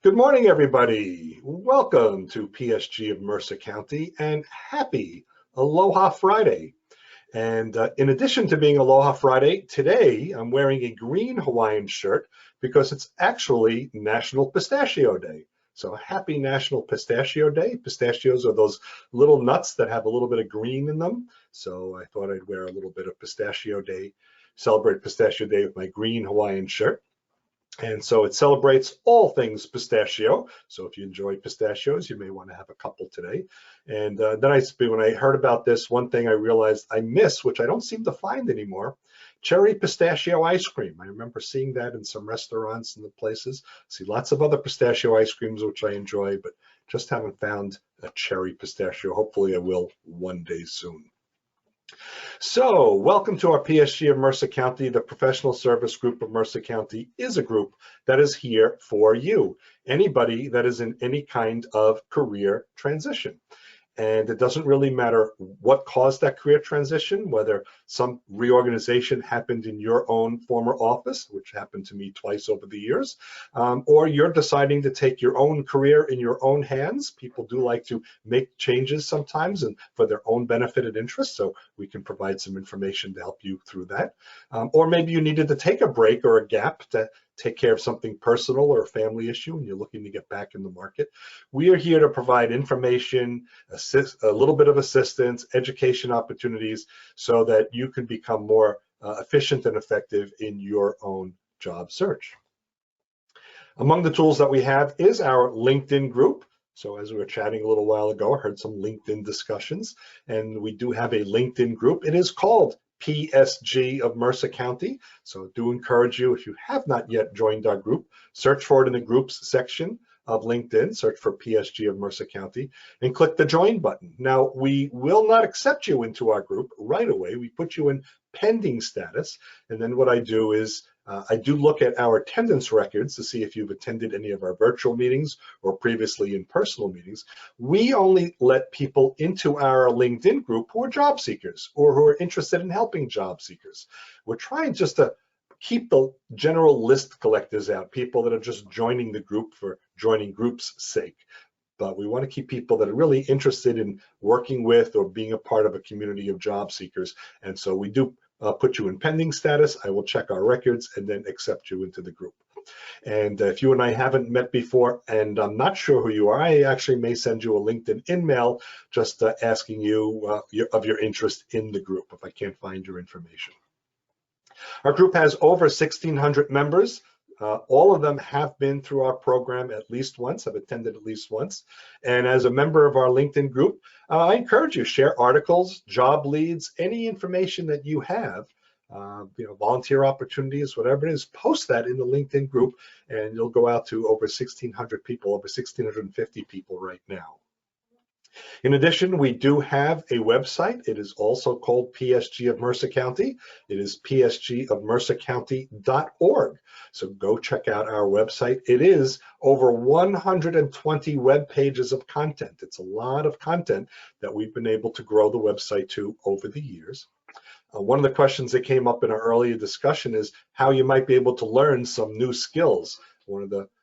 Good morning, everybody. Welcome to PSG of Mercer County and happy Aloha Friday. And in addition to being Aloha Friday, today I'm wearing a green Hawaiian shirt because it's actually National Pistachio Day. So happy National Pistachio Day. Pistachios are those little nuts that have a little bit of green in them. So I thought I'd wear a little bit of Pistachio Day, celebrate Pistachio Day with my green Hawaiian shirt. And so it celebrates all things pistachio. So if you enjoy pistachios, you may want to have a couple today. And when I heard about this, one thing I realized I miss, which I don't seem to find anymore, cherry pistachio ice cream. I remember seeing that in some restaurants and the places. See lots of other pistachio ice creams, which I enjoy, but just haven't found a cherry pistachio. Hopefully I will one day soon. So, welcome to our PSG of Mercer County. The Professional Service Group of Mercer County is a group that is here for you, anybody that is in any kind of career transition. And it doesn't really matter what caused that career transition, whether some reorganization happened in your own former office, which happened to me twice over the years, or you're deciding to take your own career in your own hands. People do like to make changes sometimes and for their own benefit and interest, so we can provide some information to help you through that. Or maybe you needed to take a break or a gap to take care of something personal or a family issue and you're looking to get back in the market. We are here to provide information, a little bit of assistance, education opportunities so that you can become more efficient and effective in your own job search. Among the tools that we have is our LinkedIn group. So as we were chatting a little while ago, I heard some LinkedIn discussions, and we do have a LinkedIn group. It is called PSG of Mercer County. So do encourage you, if you have not yet joined our group, search for it in the groups section of LinkedIn, search for PSG of Mercer County, and click the join button. Now, we will not accept you into our group right away. We put you in pending status, and then what I do is I do look at our attendance records to see if you've attended any of our virtual meetings or previously in personal meetings. We only let people into our LinkedIn group who are job seekers or who are interested in helping job seekers. We're trying just to keep the general list collectors out, people that are just joining the group for joining group's sake. But we want to keep people that are really interested in working with or being a part of a community of job seekers. And so we do put you in pending status. I will check our records and then accept you into the group. And if you and I haven't met before and I'm not sure who you are, I actually may send you a LinkedIn email just asking you of your interest in the group if I can't find your information. Our group has over 1,600 members. All of them have been through our program at least once, have attended at least once. And as a member of our LinkedIn group, I encourage you, share articles, job leads, any information that you have, volunteer opportunities, whatever it is, post that in the LinkedIn group and you'll go out to over 1,600 people, over 1,650 people right now. In addition, we do have a website. It is also called PSG of Mercer County. It is psgofmercercounty.org. So go check out our website. It is over 120 web pages of content. It's a lot of content that we've been able to grow the website to over the years. One of the questions that came up in our earlier discussion is how you might be able to learn some new skills.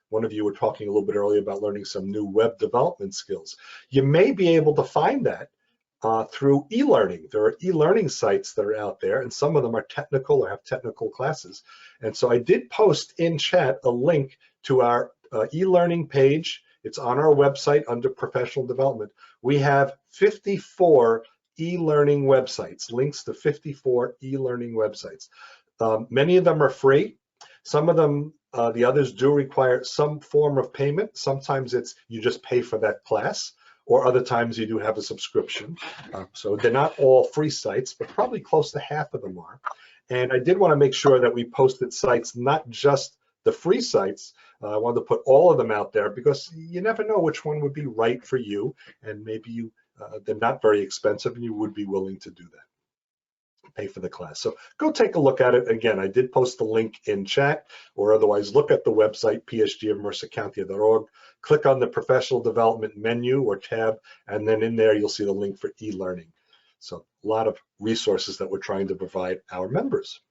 One of you were talking a little bit earlier about learning some new web development skills. You may be able to find that through e-learning. There are e-learning sites that are out there, and some of them are technical or have technical classes. And so I did post in chat a link to our e-learning page. It's on our website under professional development. We have 54 e-learning websites, links to 54 e-learning websites. Many of them are free. Some of them, the others do require some form of payment. Sometimes it's you just pay for that class, or other times you do have a subscription. So they're not all free sites, but probably close to half of them are. And I did want to make sure that we posted sites, not just the free sites. I wanted to put all of them out there because you never know which one would be right for you, and maybe they're not very expensive and you would be willing to do that. Pay for the class. So go take a look at it. Again, I did post the link in chat, or otherwise look at the website, psgofmercercounty.org. Click on the professional development menu or tab, and then in there you'll see the link for e-learning. So a lot of resources that we're trying to provide our members.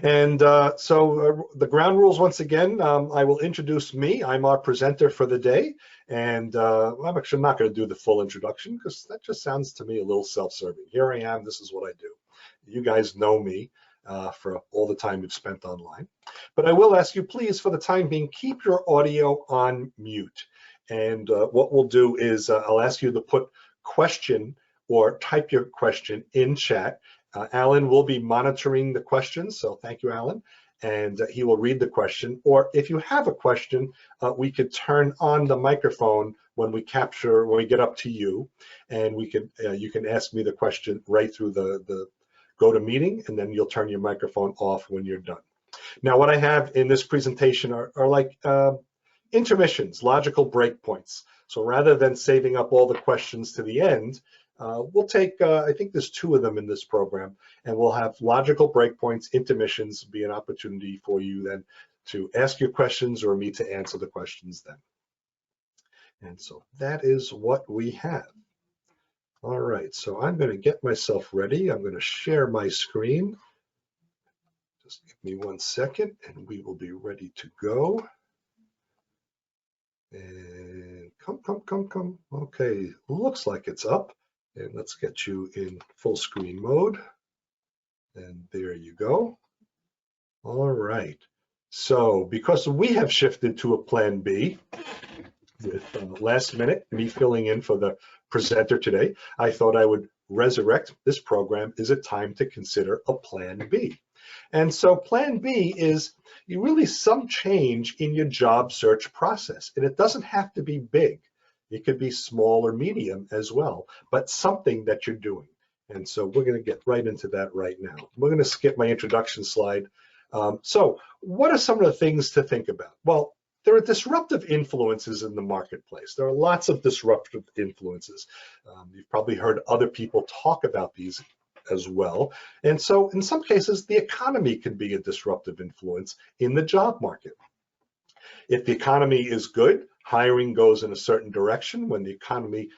And the ground rules once again, I will introduce me. I'm our presenter for the day. And I'm actually not going to do the full introduction because that just sounds to me a little self-serving. Here I am, this is what I do. You guys know me for all the time you've spent online. But I will ask you, please, for the time being, keep your audio on mute. And what we'll do is I'll ask you to put question or type your question in chat. Alan will be monitoring the questions, so thank you, Alan, and he will read the question. Or if you have a question, we could turn on the microphone when we get up to you, and you can ask me the question right through the GoToMeeting, and then you'll turn your microphone off when you're done. Now, what I have in this presentation are like intermissions, logical breakpoints. So rather than saving up all the questions to the end, we'll take, I think there's 2 of them in this program, and we'll have logical breakpoints. Intermissions be an opportunity for you then to ask your questions or me to answer the questions then. And so that is what we have. All right, so I'm going to get myself ready. I'm going to share my screen. Just give me 1 second and we will be ready to go. And come. Okay, looks like it's up. And let's get you in full screen mode. And there you go. All right. So because we have shifted to a plan B, with last minute, me filling in for the presenter today, I thought I would resurrect this program. Is it time to consider a plan B? And so plan B is really some change in your job search process. And it doesn't have to be big. It could be small or medium as well, but something that you're doing. And so we're going to get right into that right now. We're going to skip my introduction slide. So what are some of the things to think about? Well, there are disruptive influences in the marketplace. There are lots of disruptive influences. You've probably heard other people talk about these as well. And so in some cases, the economy can be a disruptive influence in the job market. If the economy is good, hiring goes in a certain direction. When the economy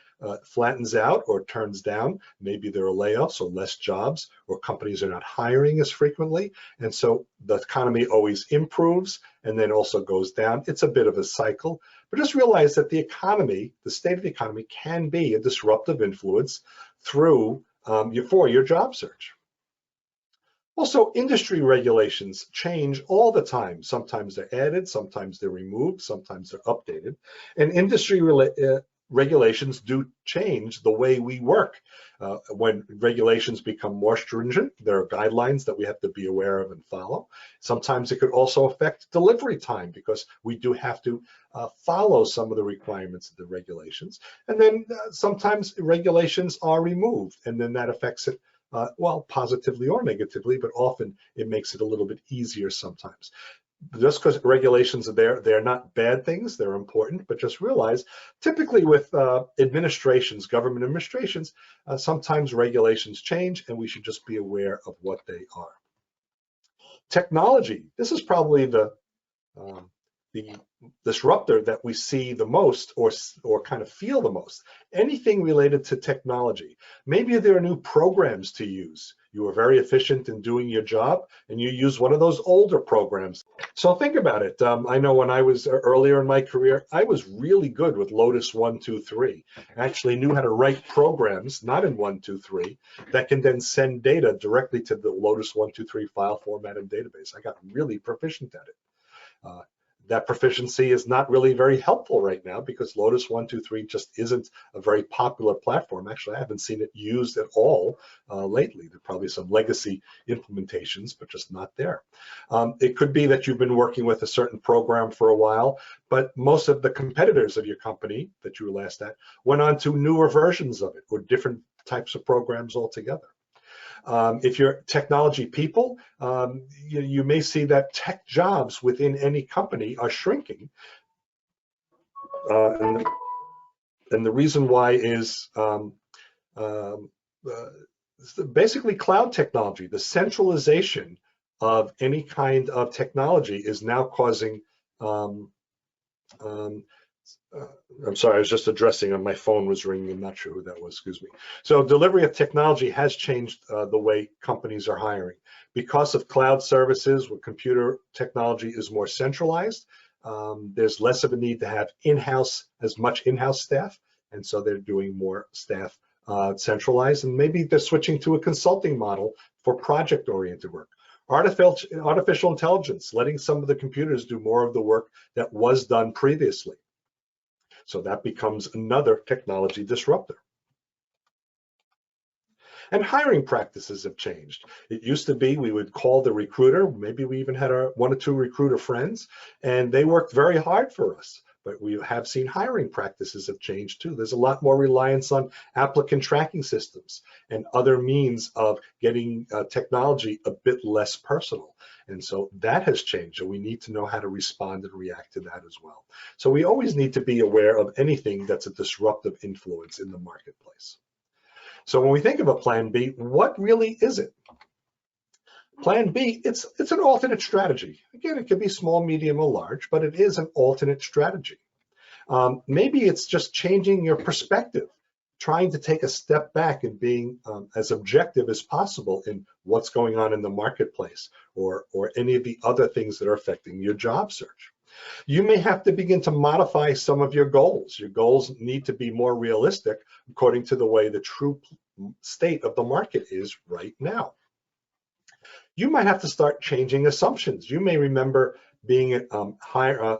flattens out or turns down, maybe there are layoffs or less jobs, or companies are not hiring as frequently. And so the economy always improves and then also goes down. It's a bit of a cycle, but just realize that the economy, the state of the economy, can be a disruptive influence through for your job search. Also, industry regulations change all the time. Sometimes they're added, sometimes they're removed, sometimes they're updated. And industry regulations do change the way we work. When regulations become more stringent, there are guidelines that we have to be aware of and follow. Sometimes it could also affect delivery time because we do have to follow some of the requirements of the regulations. And then sometimes regulations are removed, and then that affects it well, positively or negatively, but often it makes it a little bit easier sometimes. Just because regulations are there, they're not bad things, they're important, but just realize, typically with administrations, government administrations, sometimes regulations change and we should just be aware of what they are. Technology, this is probably the disruptor that we see the most or kind of feel the most. Anything related to technology. Maybe there are new programs to use. You are very efficient in doing your job and you use one of those older programs. So think about it. I know when I was earlier in my career, I was really good with Lotus 1-2-3. I actually knew how to write programs, not in 1-2-3, that can then send data directly to the Lotus 1-2-3 file formatted database. I got really proficient at it. That proficiency is not really very helpful right now because Lotus 1-2-3 just isn't a very popular platform. Actually, I haven't seen it used at all lately. There are probably some legacy implementations, but just not there. It could be that you've been working with a certain program for a while, but most of the competitors of your company that you were last at went on to newer versions of it or different types of programs altogether. If you're technology people, you may see that tech jobs within any company are shrinking. And the reason why is basically cloud technology. The centralization of any kind of technology is now causing I'm sorry, I was just addressing, my phone was ringing. I'm not sure who that was, excuse me. So delivery of technology has changed the way companies are hiring. Because of cloud services, where computer technology is more centralized, there's less of a need to have as much in-house staff, and so they're doing more staff centralized, and maybe they're switching to a consulting model for project-oriented work. Artificial intelligence, letting some of the computers do more of the work that was done previously. So that becomes another technology disruptor. And hiring practices have changed. It used to be we would call the recruiter, maybe we even had our 1 or 2 recruiter friends, and they worked very hard for us. But we have seen hiring practices have changed too. There's a lot more reliance on applicant tracking systems and other means of getting technology a bit less personal. And so that has changed, and we need to know how to respond and react to that as well. So we always need to be aware of anything that's a disruptive influence in the marketplace. So when we think of a plan B, what really is it? Plan B, it's an alternate strategy. Again, it could be small, medium, or large, but it is an alternate strategy. Maybe it's just changing your perspective, trying to take a step back and being as objective as possible in what's going on in the marketplace or any of the other things that are affecting your job search. You may have to begin to modify some of your goals. Your goals need to be more realistic according to the way the true state of the market is right now. You might have to start changing assumptions. You may remember being at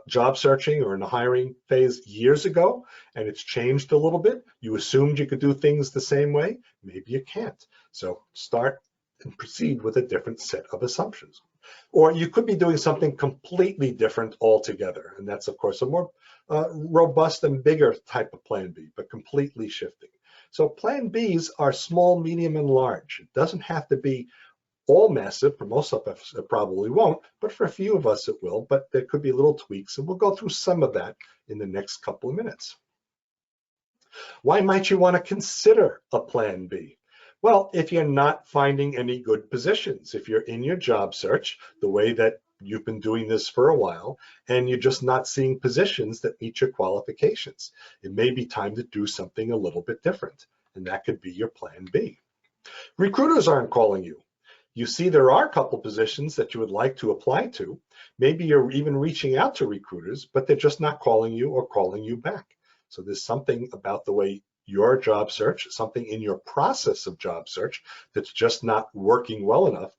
job searching or in the hiring phase years ago, and it's changed a little bit. You assumed you could do things the same way. Maybe you can't. So start and proceed with a different set of assumptions. Or you could be doing something completely different altogether. And that's, of course, a more robust and bigger type of plan B, but completely shifting. So plan Bs are small, medium, and large. It doesn't have to be all massive. For most of us, it probably won't, but for a few of us, it will. But there could be little tweaks, and we'll go through some of that in the next couple of minutes. Why might you want to consider a plan B? Well, if you're not finding any good positions, if you're in your job search, the way that you've been doing this for a while, and you're just not seeing positions that meet your qualifications, it may be time to do something a little bit different, and that could be your plan B. Recruiters aren't calling you. You see there are a couple positions that you would like to apply to. Maybe you're even reaching out to recruiters, but they're just not calling you or calling you back. So there's something about the way your job search, something in your process of job search that's just not working well enough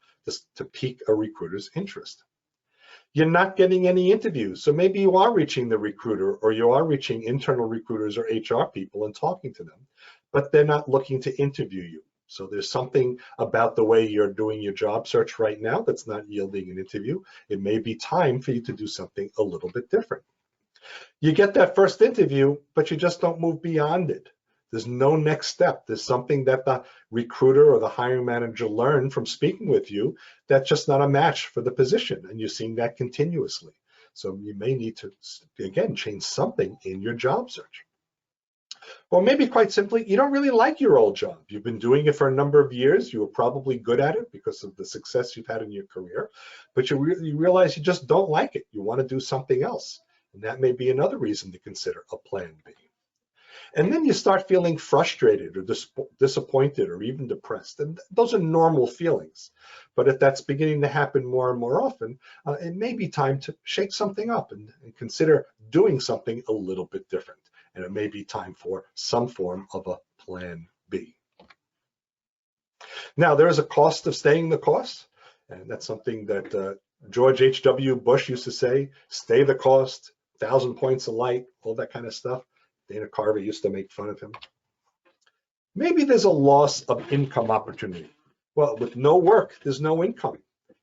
to pique a recruiter's interest. You're not getting any interviews. So maybe you are reaching the recruiter or you are reaching internal recruiters or HR people and talking to them, but they're not looking to interview you. So there's something about the way you're doing your job search right now that's not yielding an interview. It may be time for you to do something a little bit different. You get that first interview, but you just don't move beyond it. There's no next step. There's something that the recruiter or the hiring manager learned from speaking with you that's just not a match for the position, and you're seeing that continuously. So you may need to, again, change something in your job search. Or maybe quite simply, you don't really like your old job. You've been doing it for a number of years. You were probably good at it because of the success you've had in your career, but you realize you just don't like it. You want to do something else. And that may be another reason to consider a plan B. And then you start feeling frustrated or disappointed or even depressed. And those are normal feelings. But if that's beginning to happen more and more often, it may be time to shake something up and consider doing something a little bit different. And it may be time for some form of a plan B. Now, there is a cost of staying the course. And that's something that George H.W. Bush used to say, stay the cost, 1,000 points of light, all that kind of stuff. Dana Carvey used to make fun of him. Maybe there's a loss of income opportunity. Well, with no work, there's no income.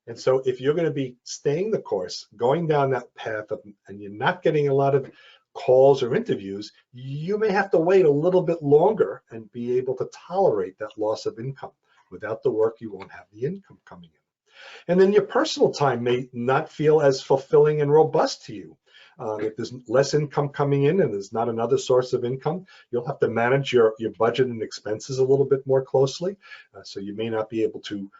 And so if you're going to be staying the course, going down that path and you're not getting a lot of calls or interviews, you may have to wait a little bit longer and be able to tolerate that loss of income. Without the work, you won't have the income coming in. And then your personal time may not feel as fulfilling and robust to you. If there's less income coming in and there's not another source of income, you'll have to manage your budget and expenses a little bit more closely. So you may not be able to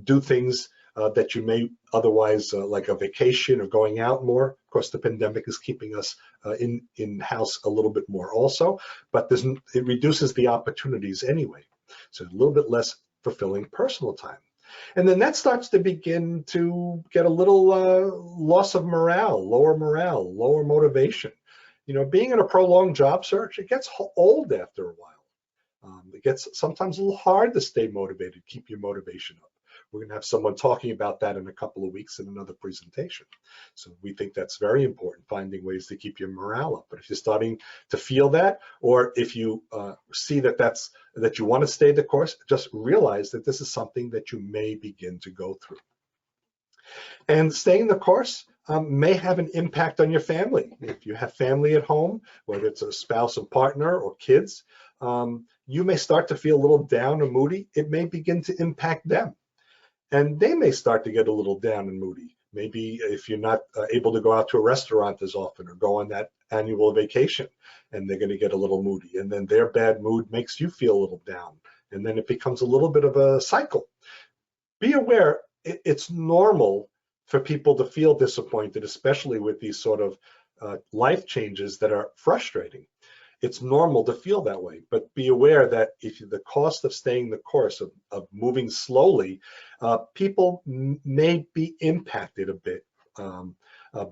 do things that you may otherwise like a vacation or going out more. Of course, the pandemic is keeping us in-house a little bit more also, but it reduces the opportunities anyway. So a little bit less fulfilling personal time. And then that starts to begin to get a little loss of morale, lower motivation. You know, being in a prolonged job search, it gets old after a while. It gets sometimes a little hard to stay motivated, keep your motivation up. We're going to have someone talking about that in a couple of weeks in another presentation. So we think that's very important, finding ways to keep your morale up. But if you're starting to feel that, or if you see that you want to stay the course, just realize that this is something that you may begin to go through. And staying the course may have an impact on your family. If you have family at home, whether it's a spouse and partner or kids, you may start to feel a little down or moody. It may begin to impact them. And they may start to get a little down and moody. Maybe if you're not able to go out to a restaurant as often or go on that annual vacation, and they're going to get a little moody. And then their bad mood makes you feel a little down. And then it becomes a little bit of a cycle. Be aware, it's normal for people to feel disappointed, especially with these sort of life changes that are frustrating. It's normal to feel that way, but be aware that if the cost of staying the course, of moving slowly, people may be impacted a bit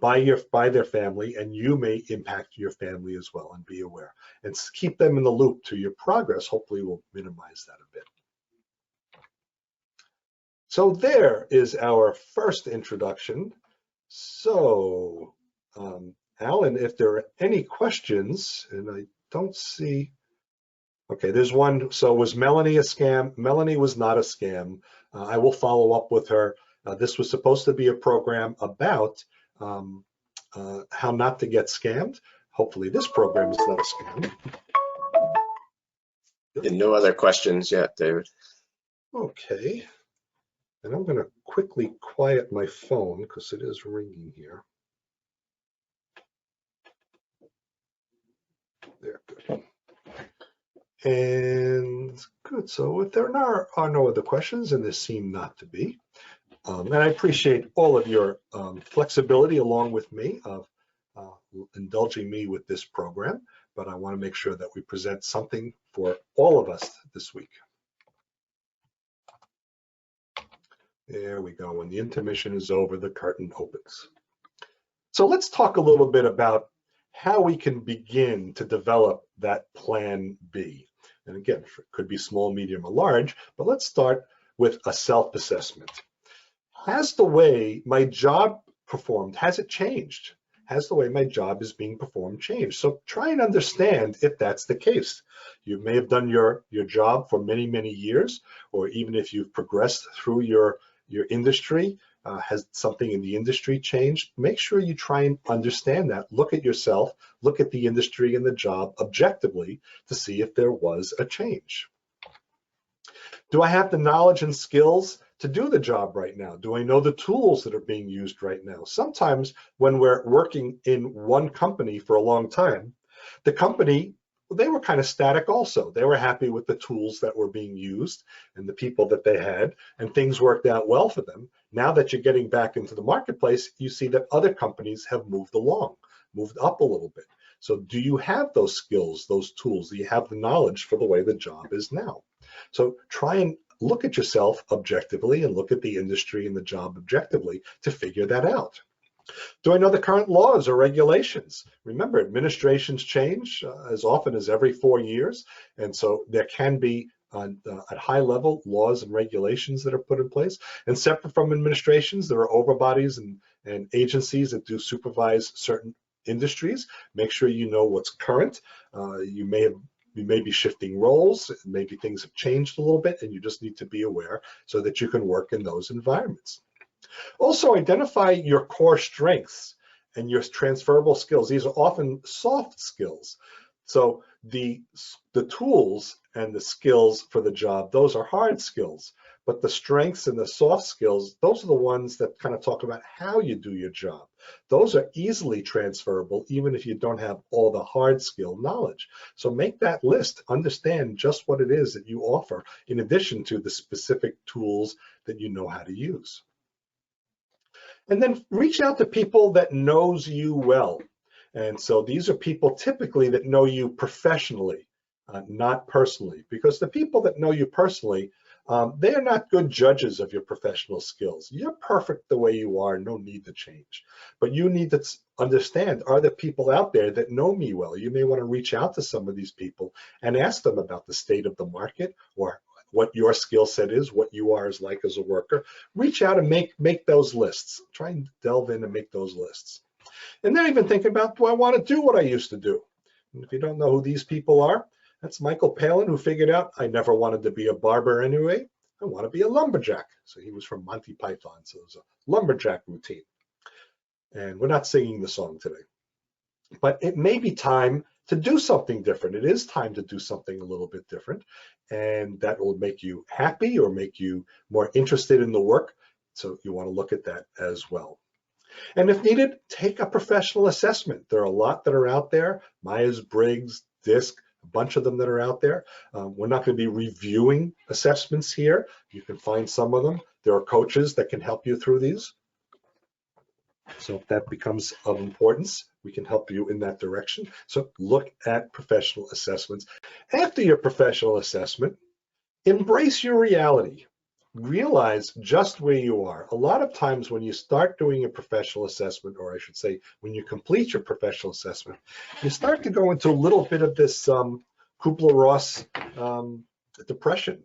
by their family, and you may impact your family as well, and be aware. And keep them in the loop to your progress. Hopefully we'll minimize that a bit. So there is our first introduction. So Alan, if there are any questions, and I don't see, okay, there's one. So was Melanie a scam? Melanie was not a scam. I will follow up with her. This was supposed to be a program about how not to get scammed. Hopefully this program is not a scam. And no other questions yet, David. Okay. And I'm going to quickly quiet my phone because it is ringing here. There, good. And good, so if there are no other questions, and there seem not to be, and I appreciate all of your flexibility along with me of indulging me with this program, but I want to make sure that we present something for all of us this week. There we go. When the intermission is over, the curtain opens. So let's talk a little bit about how we can begin to develop that plan B. And again, it could be small, medium, or large, but let's start with a self-assessment. Has the way my job performed, has it changed? Has the way my job is being performed changed? So try and understand if that's the case. You may have done your job for many, many years, or even if you've progressed through your industry, has something in the industry changed? Make sure you try and understand that. Look at yourself, look at the industry and the job objectively to see if there was a change. Do I have the knowledge and skills to do the job right now? Do I know the tools that are being used right now? Sometimes when we're working in one company for a long time, the company, they were kind of static also. They were happy with the tools that were being used and the people that they had, and things worked out well for them. Now that you're getting back into the marketplace, you see that other companies have moved along, moved up a little bit. So do you have those skills, those tools? Do you have the knowledge for the way the job is now? So try and look at yourself objectively and look at the industry and the job objectively to figure that out. Do I know the current laws or regulations? Remember, administrations change as often as every 4 years, and so there can be at high level laws and regulations that are put in place. And separate from administrations, there are overbodies and agencies that do supervise certain industries. Make sure you know what's current. You may be shifting roles, maybe things have changed a little bit, and you just need to be aware so that you can work in those environments. Also, identify your core strengths and your transferable skills. These are often soft skills. So the tools and the skills for the job, those are hard skills. But the strengths and the soft skills, those are the ones that kind of talk about how you do your job. Those are easily transferable, even if you don't have all the hard skill knowledge. So make that list, understand just what it is that you offer, in addition to the specific tools that you know how to use. And then reach out to people that knows you well. And so these are people typically that know you professionally, not personally, because the people that know you personally, they are not good judges of your professional skills. You're perfect the way you are, no need to change. But you need to understand, are there people out there that know me well? You may want to reach out to some of these people and ask them about the state of the market, or what your skill set is, what you are as like as a worker. Reach out and make those lists. Try and delve in and make those lists. And then even think about, do I want to do what I used to do? And if you don't know who these people are, that's Michael Palin, who figured out, I never wanted to be a barber anyway. I want to be a lumberjack. So he was from Monty Python, so it was a lumberjack routine. And we're not singing the song today. But it may be time to do something different. It is time to do something a little bit different, and that will make you happy or make you more interested in the work. So you want to look at that as well. And if needed, take a professional assessment. There are a lot that are out there, Myers-Briggs, DISC, a bunch of them that are out there. We're not going to be reviewing assessments here. You can find some of them. There are coaches that can help you through these. So if that becomes of importance, we can help you in that direction. So look at professional assessments. After your professional assessment, embrace your reality. Realize just where you are. A lot of times when you start doing a professional assessment, or I should say, when you complete your professional assessment, you start to go into a little bit of this Kubler-Ross depression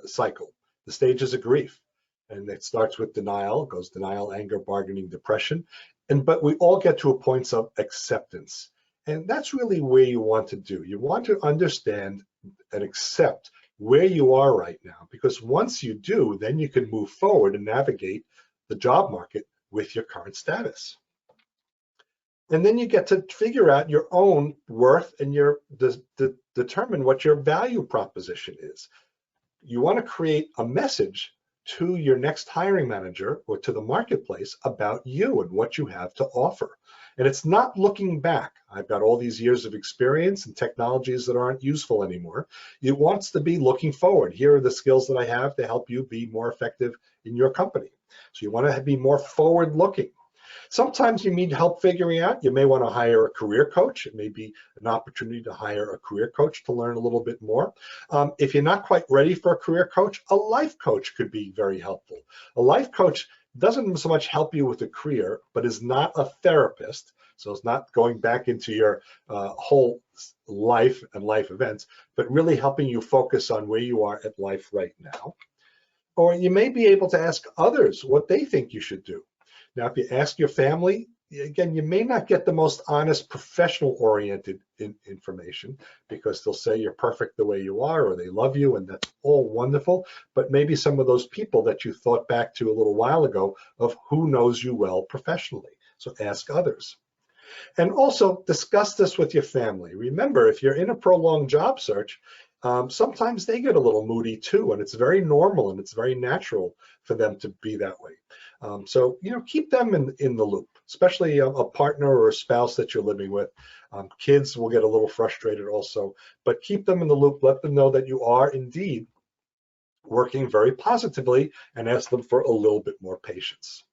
cycle, the stages of grief. And it starts with denial, goes denial, anger, bargaining, depression. But we all get to a point of acceptance. And that's really where you want to do. You want to understand and accept where you are right now, because once you do, then you can move forward and navigate the job market with your current status. And then you get to figure out your own worth and determine what your value proposition is. You want to create a message to your next hiring manager or to the marketplace about you and what you have to offer. And it's not looking back. I've got all these years of experience and technologies that aren't useful anymore. It wants to be looking forward. Here are the skills that I have to help you be more effective in your company. So you want to be more forward looking. Sometimes you need help figuring out. You may want to hire a career coach. It may be an opportunity to hire a career coach to learn a little bit more. If you're not quite ready for a career coach, a life coach could be very helpful. A life coach doesn't so much help you with a career, but is not a therapist. So it's not going back into your whole life and life events, but really helping you focus on where you are at life right now. Or you may be able to ask others what they think you should do. Now, if you ask your family, again, you may not get the most honest, professional-oriented information, because they'll say you're perfect the way you are, or they love you, and that's all wonderful. But maybe some of those people that you thought back to a little while ago of who knows you well professionally. So ask others. And also discuss this with your family. Remember, if you're in a prolonged job search, sometimes they get a little moody too, and it's very normal and it's very natural for them to be that way. So, keep them in the loop, especially a partner or a spouse that you're living with. Kids will get a little frustrated also, but keep them in the loop. Let them know that you are indeed working very positively, and ask them for a little bit more patience.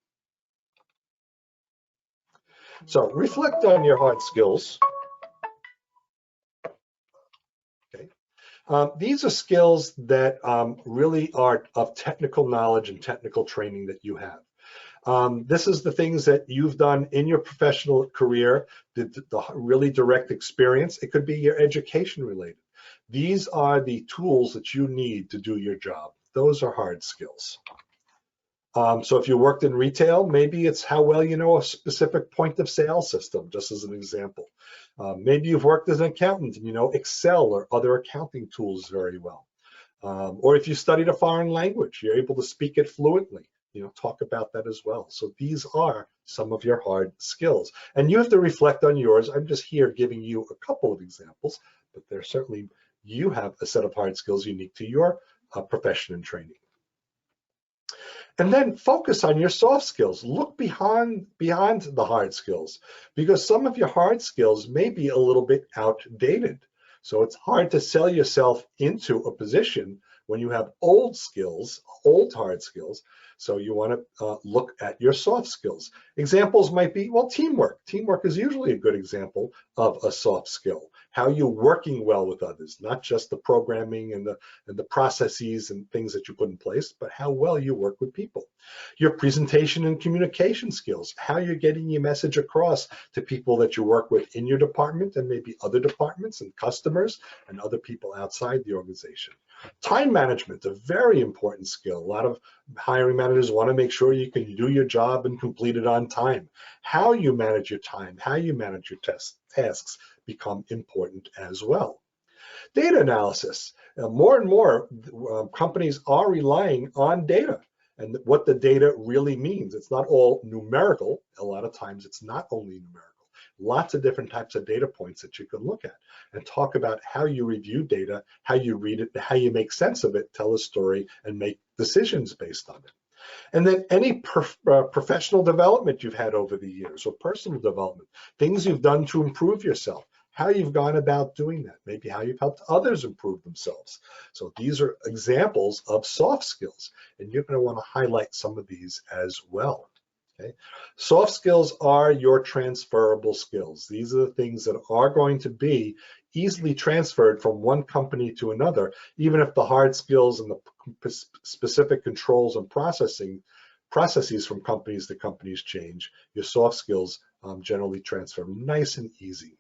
So reflect on your hard skills. Okay. These are skills that really are of technical knowledge and technical training that you have. This is the things that you've done in your professional career, the really direct experience. It could be your education related. These are the tools that you need to do your job. Those are hard skills. So if you worked in retail, maybe it's how well you know a specific point of sale system, just as an example. Maybe you've worked as an accountant and you know Excel or other accounting tools very well. Or if you studied a foreign language, you're able to speak it fluently. Talk about that as well. So these are some of your hard skills. And you have to reflect on yours. I'm just here giving you a couple of examples, but there's certainly, you have a set of hard skills unique to your profession and training. And then focus on your soft skills. Look beyond the hard skills, because some of your hard skills may be a little bit outdated. So it's hard to sell yourself into a position when you have old skills, old hard skills, So you want to look at your soft skills. Examples might be, well, teamwork. Teamwork is usually a good example of a soft skill. How you're working well with others, not just the programming and the processes and things that you put in place, but how well you work with people. Your presentation and communication skills, how you're getting your message across to people that you work with in your department and maybe other departments and customers and other people outside the organization. Time management, a very important skill. A lot of hiring managers want to make sure you can do your job and complete it on time. How you manage your time, how you manage your tasks become important as well. Data analysis. More and more companies are relying on data and what the data really means. It's not all numerical. A lot of times it's not only numerical. Lots of different types of data points that you can look at and talk about how you review data, how you read it, how you make sense of it, tell a story, and make decisions based on it. And then any professional development you've had over the years or personal development, things you've done to improve yourself, how you've gone about doing that, maybe how you've helped others improve themselves. So these are examples of soft skills, and you're going to want to highlight some of these as well. Okay. Soft skills are your transferable skills. These are the things that are going to be easily transferred from one company to another, even if the hard skills and the specific controls and processes from companies to companies change. Your soft skills generally transfer nice and easy.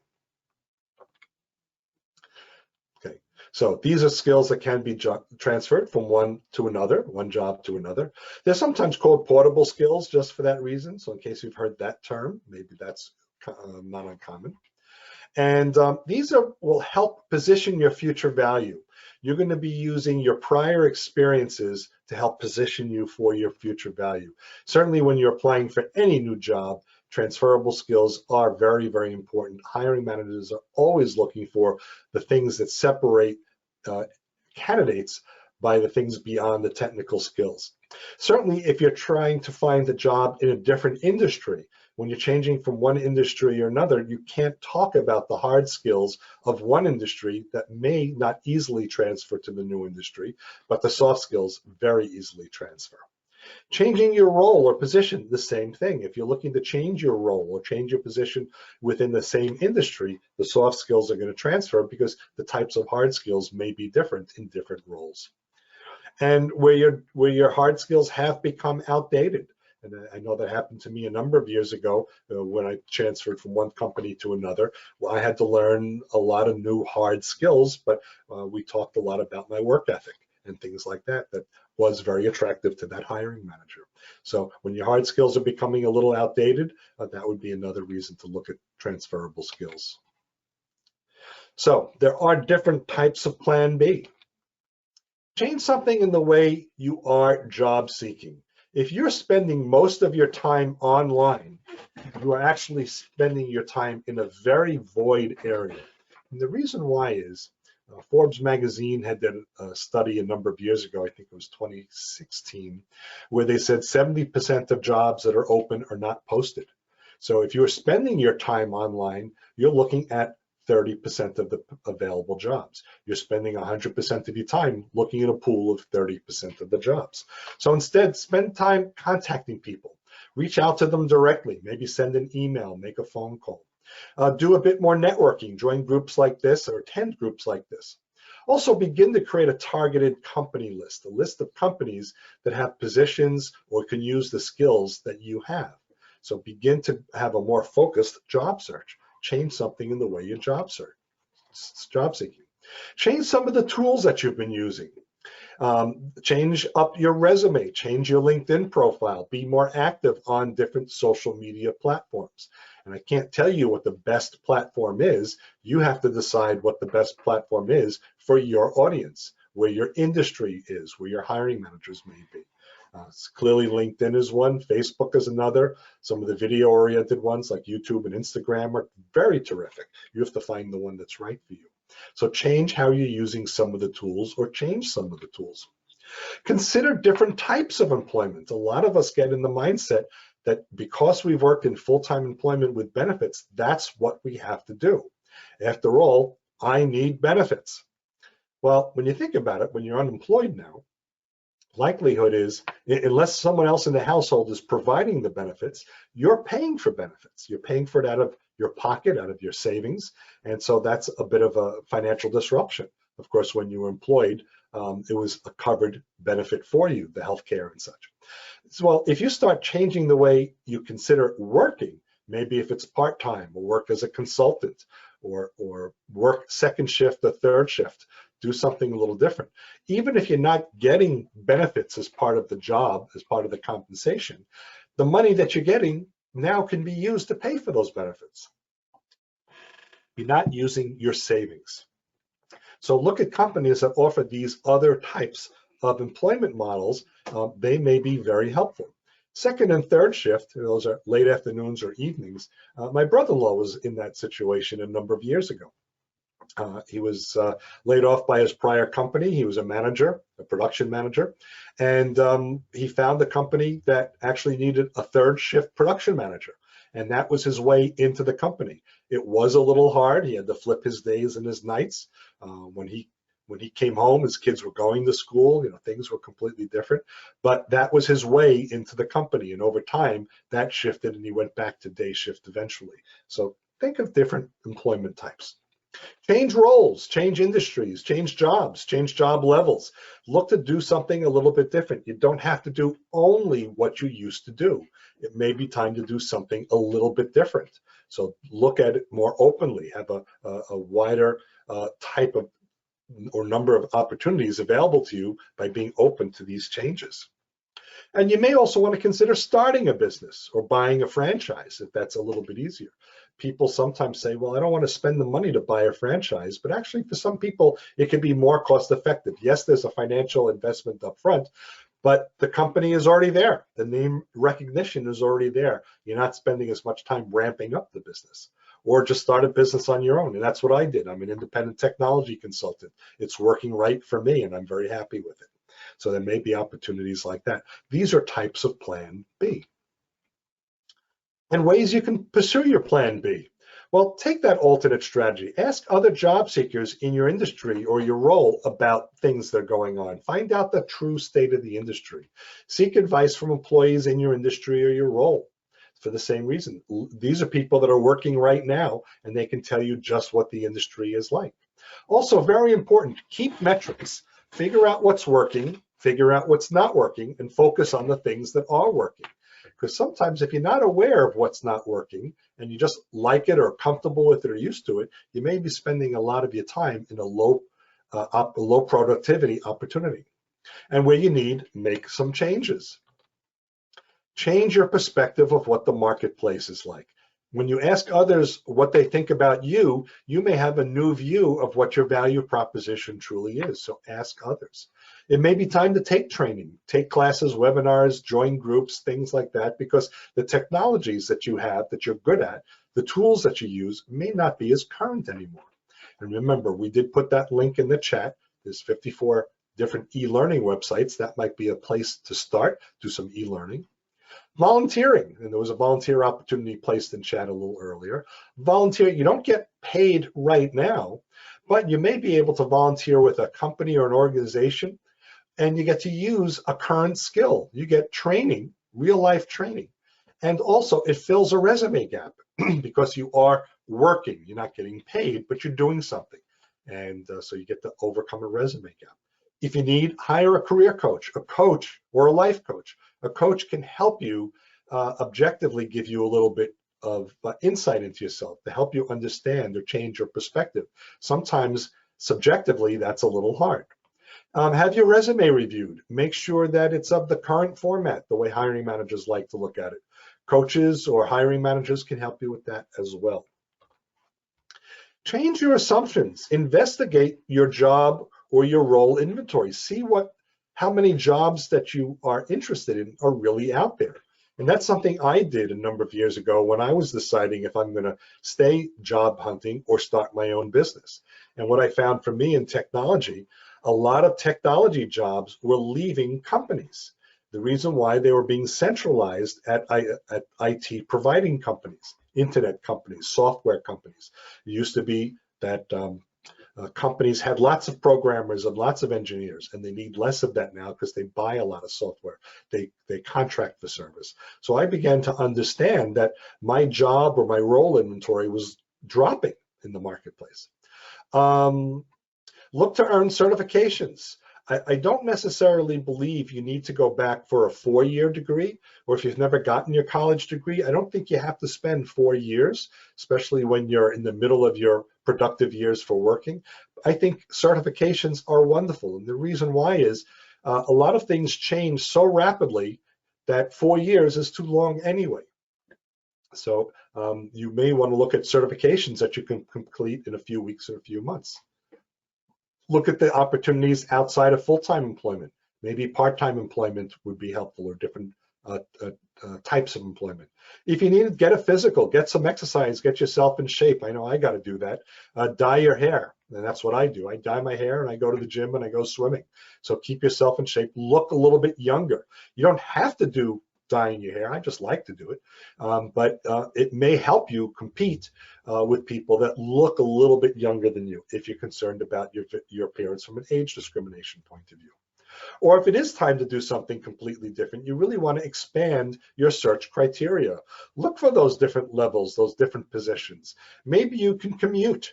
Okay, so these are skills that can be transferred from one to another, one job to another. They're sometimes called portable skills just for that reason. So in case you've heard that term, maybe that's not uncommon. And these will help position your future value. You're going to be using your prior experiences to help position you for your future value. Certainly when you're applying for any new job, transferable skills are very, very important. Hiring managers are always looking for the things that separate candidates by the things beyond the technical skills. Certainly, if you're trying to find a job in a different industry, when you're changing from one industry or another, you can't talk about the hard skills of one industry that may not easily transfer to the new industry, but the soft skills very easily transfer. Changing your role or position, the same thing. If you're looking to change your role or change your position within the same industry, the soft skills are going to transfer because the types of hard skills may be different in different roles. And where your hard skills have become outdated. And I know that happened to me a number of years ago when I transferred from one company to another. Well, I had to learn a lot of new hard skills, but we talked a lot about my work ethic and things like that was very attractive to that hiring manager. So when your hard skills are becoming a little outdated, that would be another reason to look at transferable skills. So there are different types of plan B. Change something in the way you are job seeking. If you're spending most of your time online, you are actually spending your time in a very void area. And the reason why is Forbes magazine had done a study a number of years ago, I think it was 2016, where they said 70% of jobs that are open are not posted. So if you're spending your time online, you're looking at 30% of the available jobs. You're spending 100% of your time looking at a pool of 30% of the jobs. So instead, spend time contacting people. Reach out to them directly, maybe send an email, make a phone call. Do a bit more networking, join groups like this or attend groups like this. Also begin to create a targeted company list, a list of companies that have positions or can use the skills that you have. So begin to have a more focused job search. Change something in the way you job seeking. Change some of the tools that you've been using. Change up your resume, change your LinkedIn profile, be more active on different social media platforms. And I can't tell you what the best platform is. You have to decide what the best platform is for your audience, where your industry is, where your hiring managers may be. Clearly LinkedIn is one, Facebook is another. Some of the video-oriented ones like YouTube and Instagram are very terrific. You have to find the one that's right for you. So change how you're using some of the tools or change some of the tools. Consider different types of employment. A lot of us get in the mindset that because we've worked in full-time employment with benefits, that's what we have to do. After all, I need benefits. Well, when you think about it, when you're unemployed now, Likelihood is, unless someone else in the household is providing the benefits, you're paying for benefits. You're paying for it out of your pocket, out of your savings. And so that's a bit of a financial disruption. Of course, when you were employed, it was a covered benefit for you, the healthcare and such. So, well, if you start changing the way you consider working, maybe if it's part-time or work as a consultant or work second shift or third shift, do something a little different. Even if you're not getting benefits as part of the job, as part of the compensation, the money that you're getting now can be used to pay for those benefits. You're not using your savings. So look at companies that offer these other types of employment models. They may be very helpful. Second and third shift, those are late afternoons or evenings. My brother-in-law was in that situation a number of years ago. He was laid off by his prior company. He was a manager, a production manager, and he found a company that actually needed a third shift production manager. And that was his way into the company. It was a little hard. He had to flip his days and his nights. When he came home, his kids were going to school, things were completely different, but that was his way into the company. And over time, that shifted and he went back to day shift eventually. So think of different employment types. Change roles, change industries, change jobs, change job levels. Look to do something a little bit different. You don't have to do only what you used to do. It may be time to do something a little bit different. So look at it more openly, have a wider type of or number of opportunities available to you by being open to these changes. And you may also want to consider starting a business or buying a franchise if that's a little bit easier. People sometimes say, well, I don't want to spend the money to buy a franchise, but actually for some people, it can be more cost effective. Yes, there's a financial investment up front, but the company is already there. The name recognition is already there. You're not spending as much time ramping up the business. Or just start a business on your own. And that's what I did. I'm an independent technology consultant. It's working right for me, and I'm very happy with it. So there may be opportunities like that. These are types of plan B. And ways you can pursue your plan B. Well, take that alternate strategy. Ask other job seekers in your industry or your role about things that are going on. Find out the true state of the industry. Seek advice from employees in your industry or your role. For the same reason, these are people that are working right now, and they can tell you just what the industry is like. Also, very important, keep metrics. Figure out what's working, figure out what's not working, and focus on the things that are working. Because sometimes if you're not aware of what's not working, and you just like it or comfortable with it or used to it, you may be spending a lot of your time in a low productivity opportunity. And where you need, make some changes. Change your perspective of what the marketplace is like. When you ask others what they think about you, you may have a new view of what your value proposition truly is. So ask others. It may be time to take training, take classes, webinars, join groups, things like that, because the technologies that you have that you're good at, the tools that you use may not be as current anymore. And remember, we did put that link in the chat. There's 54 different e-learning websites. That might be a place to start, do some e-learning. Volunteering, and there was a volunteer opportunity placed in chat a little earlier. Volunteering, you don't get paid right now, but you may be able to volunteer with a company or an organization, and you get to use a current skill. You get training, real life training. And also it fills a resume gap because you are working, you're not getting paid, but you're doing something. And so you get to overcome a resume gap. If you need, hire a career coach, a coach or a life coach. A coach can help you objectively give you a little bit of insight into yourself to help you understand or change your perspective. Sometimes subjectively, that's a little hard. Have your resume reviewed. Make sure that it's of the current format, the way hiring managers like to look at it. Coaches or hiring managers can help you with that as well. Change your assumptions. Investigate your job or your role inventory. See how many jobs that you are interested in are really out there. And that's something I did a number of years ago when I was deciding if I'm going to stay job hunting or start my own business. And what I found for me in technology, a lot of technology jobs were leaving companies. The reason why, they were being centralized at IT providing companies, internet companies, software companies. It used to be that Companies had lots of programmers and lots of engineers, and they need less of that now because they buy a lot of software. They contract the service. So I began to understand that my job or my role inventory was dropping in the marketplace. Look to earn certifications. I don't necessarily believe you need to go back for a 4-year degree, or if you've never gotten your college degree, I don't think you have to spend 4 years, especially when you're in the middle of your productive years for working. I think certifications are wonderful, and the reason why is a lot of things change so rapidly that 4 years is too long anyway. So you may want to look at certifications that you can complete in a few weeks or a few months. Look at the opportunities outside of full-time employment. Maybe part-time employment would be helpful, or different types of employment. If you need to get a physical, get some exercise, get yourself in shape. I know I got to do that. Dye your hair, and that's what I do. I dye my hair and I go to the gym and I go swimming. So keep yourself in shape. Look a little bit younger. You don't have to do dyeing your hair. I just like to do it, but it may help you compete with people that look a little bit younger than you if you're concerned about your appearance from an age discrimination point of view. Or if it is time to do something completely different, you really want to expand your search criteria. Look for those different levels, those different positions. Maybe you can commute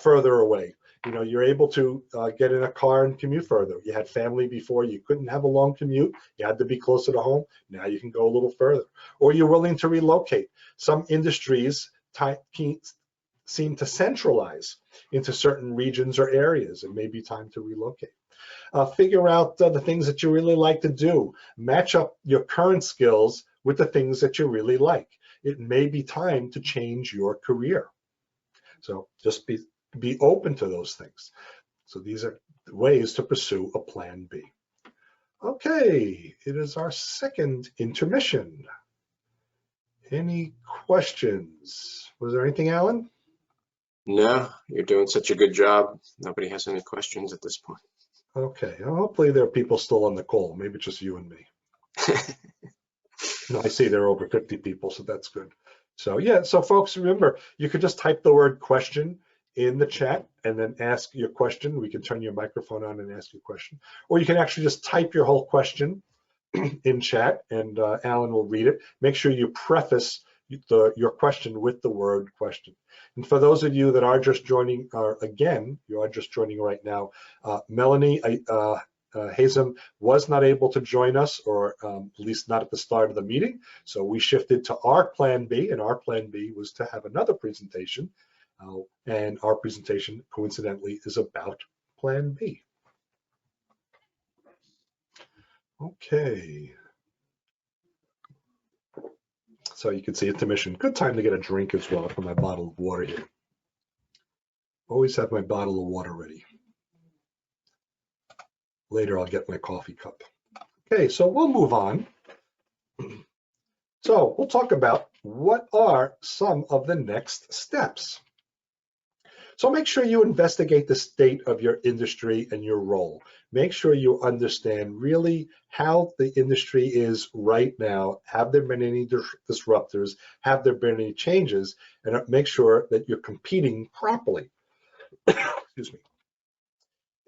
further away. You know, you're able to get in a car and commute further. You had family before, you couldn't have a long commute, you had to be closer to home. Now you can go a little further. Or you're willing to relocate. Some industries seem to centralize into certain regions or areas. It may be time to relocate. Figure out the things that you really like to do. Match up your current skills with the things that you really like. It may be time to change your career. So just be open to those things. So these are ways to pursue a plan B. Okay, it is our second intermission. Any questions? Was there anything, Alan? No, you're doing such a good job. Nobody has any questions at this point. Okay, well, hopefully there are people still on the call, maybe just you and me. No, I see there are over 50 people, so that's good. So yeah, so folks, remember, you could just type the word question in the chat and then ask your question. We can turn your microphone on and ask your question. Or you can actually just type your whole question in chat, and Alan will read it. Make sure you preface your question with the word question. And for those of you that are just joining, again, you are just joining right now, Melanie Hazem was not able to join us, or at least not at the start of the meeting. So we shifted to our plan B, and our plan B was to have another presentation. And our presentation, coincidentally, is about plan B. Okay. So you can see intermission. Good time to get a drink as well from my bottle of water here. Always have my bottle of water ready. Later, I'll get my coffee cup. Okay, so we'll move on. So we'll talk about what are some of the next steps. So make sure you investigate the state of your industry and your role. Make sure you understand really how the industry is right now. Have there been any disruptors? Have there been any changes? And make sure that you're competing properly. Excuse me.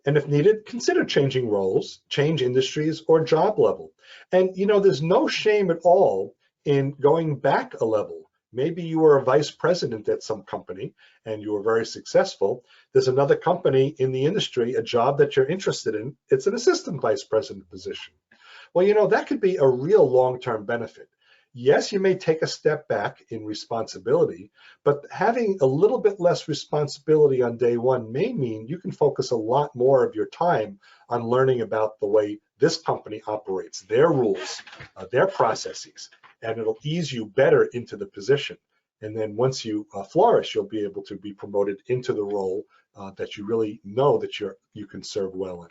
And if needed, consider changing roles, change industries, or job level. And you know, there's no shame at all in going back a level. Maybe you were a vice president at some company and you were very successful. There's another company in the industry, a job that you're interested in. It's an assistant vice president position. Well, you know, that could be a real long-term benefit. Yes, you may take a step back in responsibility, but having a little bit less responsibility on day one may mean you can focus a lot more of your time on learning about the way this company operates, their rules, their processes, and it'll ease you better into the position. And then once you flourish, you'll be able to be promoted into the role that you really know that you can serve well in.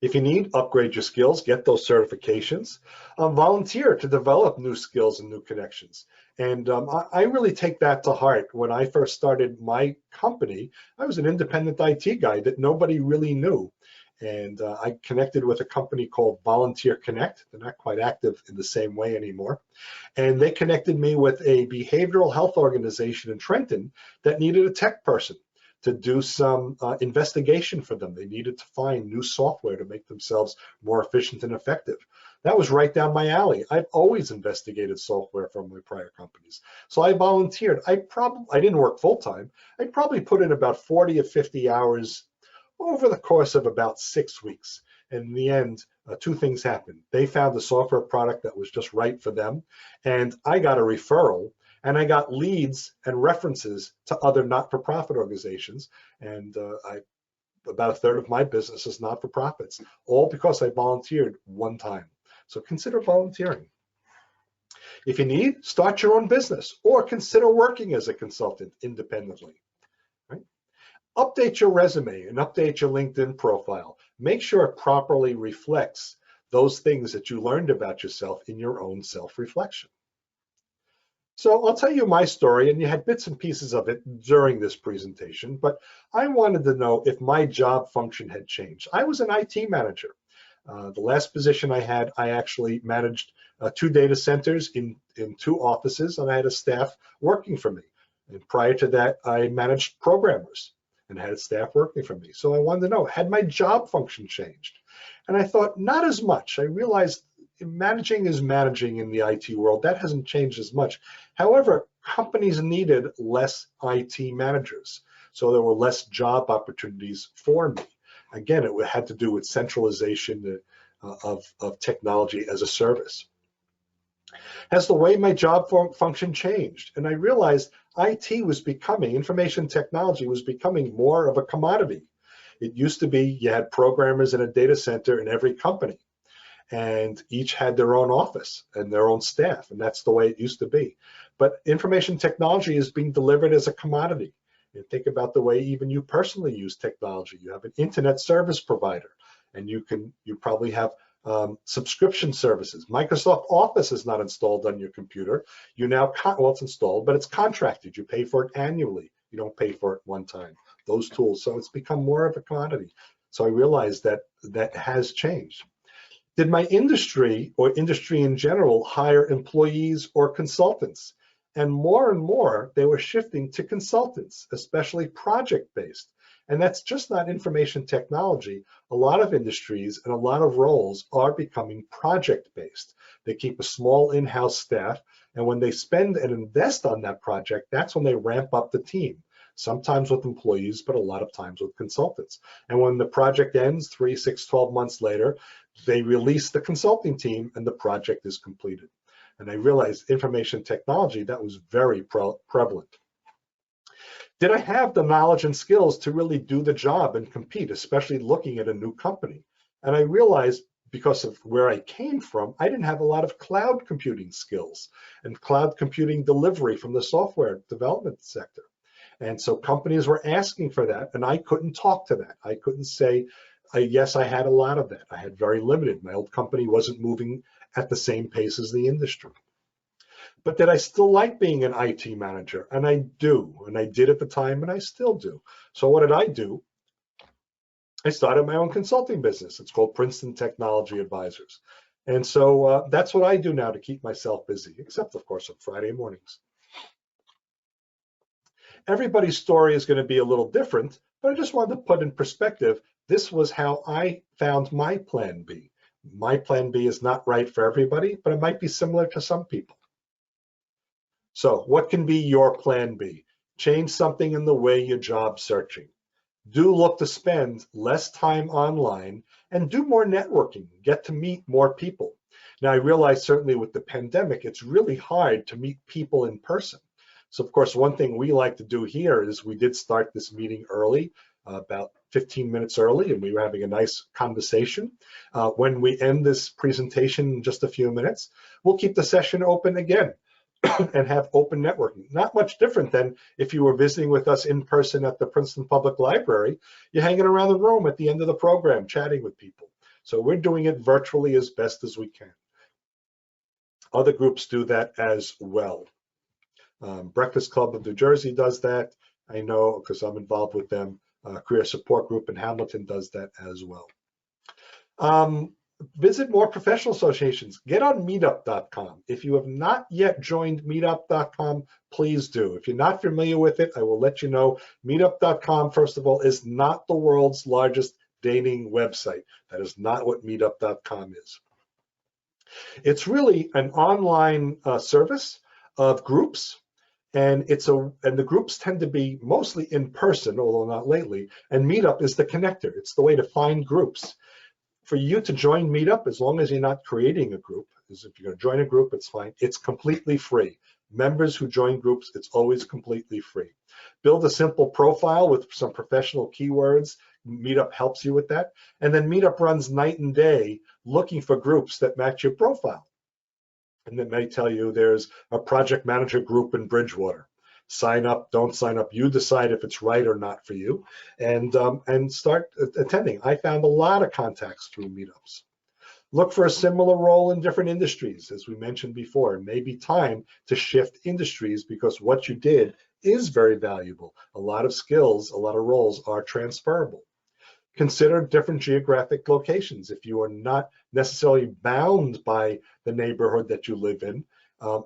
If you need, upgrade your skills, get those certifications, volunteer to develop new skills and new connections. And I really take that to heart. When I first started my company, I was an independent IT guy that nobody really knew. And I connected with a company called Volunteer Connect. They're not quite active in the same way anymore. And they connected me with a behavioral health organization in Trenton that needed a tech person to do some investigation for them. They needed to find new software to make themselves more efficient and effective. That was right down my alley. I've always investigated software from my prior companies. So I volunteered. I didn't work full time. I probably put in about 40 or 50 hours over the course of about 6 weeks. And in the end, two things happened. They found the software product that was just right for them, and I got a referral, and I got leads and references to other not-for-profit organizations, and about a third of my business is not-for-profits, all because I volunteered one time. So consider volunteering. If you need, start your own business or consider working as a consultant independently. Right? Update your resume and update your LinkedIn profile. Make sure it properly reflects those things that you learned about yourself in your own self-reflection. So I'll tell you my story, and you had bits and pieces of it during this presentation, but I wanted to know if my job function had changed. I was an IT manager. The last position I had, I actually managed 2 data centers in 2 offices, and I had a staff working for me. And prior to that, I managed programmers and had staff working for me. So I wanted to know, had my job function changed? And I thought, not as much. I realized managing is managing in the IT world. That hasn't changed as much. However, companies needed less IT managers. So there were less job opportunities for me. Again, it had to do with centralization of technology as a service. Has the way my job function changed? And I realized IT was becoming, information technology was becoming more of a commodity. It used to be you had programmers in a data center in every company, and each had their own office and their own staff, and that's the way it used to be. But information technology is being delivered as a commodity. And think about the way even you personally use technology. You have an internet service provider, and you probably have subscription services. Microsoft Office is not installed on your computer. You now, well, it's installed, but it's contracted. You pay for it annually. You don't pay for it one time. Those tools. So it's become more of a commodity. So I realized that that has changed. Did my industry or industry in general hire employees or consultants? And more, they were shifting to consultants, especially project-based. And that's just not information technology. A lot of industries and a lot of roles are becoming project-based. They keep a small in-house staff, and when they spend and invest on that project, that's when they ramp up the team, sometimes with employees, but a lot of times with consultants. And when the project ends, 3, 6, 12 months later, they release the consulting team and the project is completed. And I realized information technology, that was very prevalent. Did I have the knowledge and skills to really do the job and compete, especially looking at a new company? And I realized because of where I came from, I didn't have a lot of cloud computing skills and cloud computing delivery from the software development sector. And so companies were asking for that, and I couldn't talk to that. I couldn't say, yes, I had a lot of that. I had very limited. My old company wasn't moving at the same pace as the industry. But did I still like being an IT manager? And I do, and I did at the time, and I still do. So what did I do? I started my own consulting business. It's called Princeton Technology Advisors. And so that's what I do now to keep myself busy, except of course on Friday mornings. Everybody's story is going to be a little different, but I just wanted to put in perspective, this was how I found my plan B. My plan B is not right for everybody, but it might be similar to some people. So what can be your plan B? Change something in the way you're job searching. Do look to spend less time online and do more networking, get to meet more people. Now I realize certainly with the pandemic, it's really hard to meet people in person. So of course, one thing we like to do here is we did start this meeting early, about 15 minutes early, and we were having a nice conversation. When we end this presentation in just a few minutes, we'll keep the session open again and have open networking. Not much different than if you were visiting with us in person at the Princeton Public Library. You're hanging around the room at the end of the program, chatting with people. So we're doing it virtually as best as we can. Other groups do that as well. Breakfast Club of New Jersey does that. I know because I'm involved with them. Career Support Group in Hamilton does that as well. Visit more professional associations. Get on meetup.com. If you have not yet joined meetup.com, please do. If you're not familiar with it, I will let you know. Meetup.com, first of all, is not the world's largest dating website. That is not what meetup.com is. It's really an online service of groups, and the groups tend to be mostly in person, although not lately, and Meetup is the connector. It's the way to find groups. For you to join Meetup, as long as you're not creating a group, is if you're going to join a group, it's fine. It's completely free. Members who join groups, it's always completely free. Build a simple profile with some professional keywords. Meetup helps you with that. And then Meetup runs night and day looking for groups that match your profile. And it may tell you there's a project manager group in Bridgewater. Sign up, don't sign up. You decide if it's right or not for you, and start attending. I found a lot of contacts through meetups. Look for a similar role in different industries. As we mentioned before, it may be time to shift industries because what you did is very valuable. A lot of skills, a lot of roles are transferable. Consider different geographic locations. If you are not necessarily bound by the neighborhood that you live in,